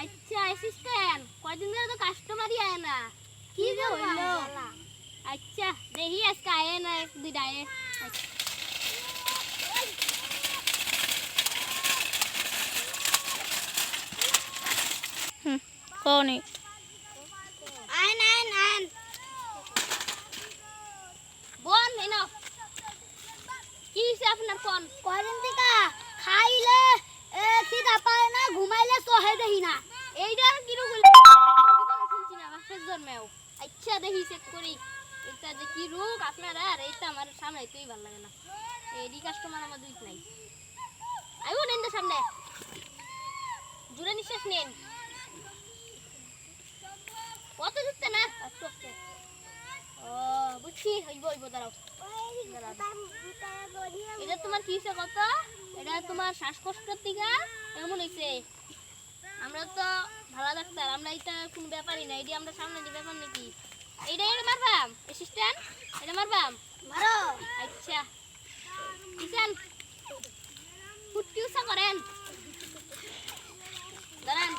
আচ্ছা অ্যাসিস্ট্যান্ট কয়দিন ধরে তো কাস্টমারই আয় না কি যে হইলো আচ্ছা দেখি আজকে আয় না এক দুইটা আয় কোনে আইন আইন আইন বোন এনো কি হইছে আপনার ফোন কয়দিন থেকে খাইলে খিদা পায় না ঘুমাইলে সহে দেহি না এইটা কি রোগ হইলো শুনছি না বাপের জন্মেও আচ্ছা দেখি চেক করি এটা যে কি রোগ আপনার আর এইটা আমার সামনে তুই ভালো লাগে না এই কাস্টমার আমার দুই নাই আইও নেন সামনে জোরে নিঃশ্বাস নেন কত দিতে না আস্তে আস্তে ও বুঝছি হইব হইব দাঁড়াও এটা তোমার কি হইছে কত এটা তোমার শ্বাসকষ্টের থেকে এমন হইছে আমরা তো ভালো ডাক্তার আমরা এটা কোন ব্যাপারই না এটা আমরা সামনে যে ব্যাপার নাকি এইটা এটা মারবাম অ্যাসিস্ট্যান্ট এটা মারবাম মারো আচ্ছা কিষান ফুটকি উষা করেন দাঁড়ান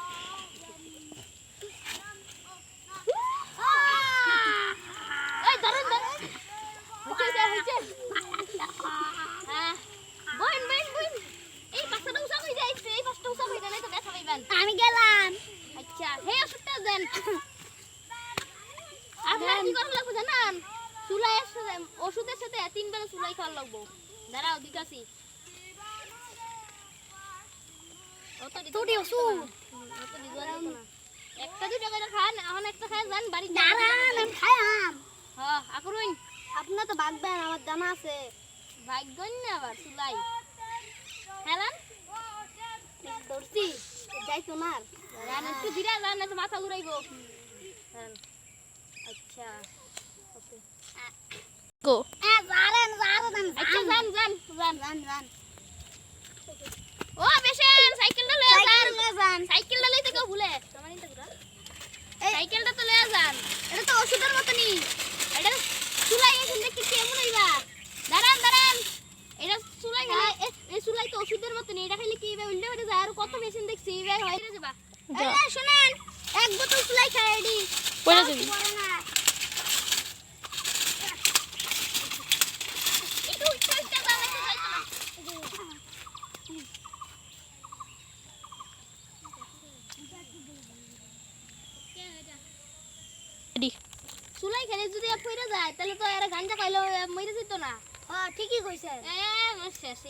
এই দাঁড়ান দাঁড়ান হইছে হ্যাঁ বইন বইন বইন এই পাঁচটা উষা হই যাইছে এই পাঁচটা উষা হই না তো ব্যথা পাইবেন আমি গেলাম আচ্ছা হে ওষুধটা দেন আপনার কি করা লাগবে জানেন চুলাই ওষুধের সাথে 3 বেলা চুলাই খাওয়া লাগবে দাঁড়াও দিতাছি তোটি ওষুধ অত দিবা না একটা দুইটা করে খান এখন একটা খায় যান বাড়ি দাঁড়ান আমি খাইম হ্যাঁ আকরুন আপনার তো ভাগবেন আমার জানা আছে ভাগবেন না আবার চুলাই হেলান দর্শি যাই তোমার রান একটু ধীরে রান না তো মাথা ঘুরাইবো আচ্ছা ওকে গো জানেন আচ্ছা যান যান যান যান যান ও বেশেন সাইকেলটা লয়ে যান সাইকেলটা লইতে কেউ ভুলে আমার ইনটা ঘুরা সাইকেলটা তো লয়ে যান এটা তো ওষুধের মতনই এটা চুলাই এখান থেকে কেমন হইবা দাঁড়ান দাঁড়ান এটা চুলাই খেলে এই চুলাই তো ওষুধের মতনই এটা খাইলে কি হবে উল্টে উল্টে যায় আর কত মেশিন দেখছি এইবার হইরে যাবা এই শুনেন এক বোতল চুলাই খাই এডি পড়ে যাবি একটু উল্টা দাও একটু যাইতো না রেডি চুলাই খেলে যদি পড়ে যায় তাহলে তো এরা গাঞ্জা খাইলো মরে যেত না হ্যাঁ ঠিকই কইছে শেষ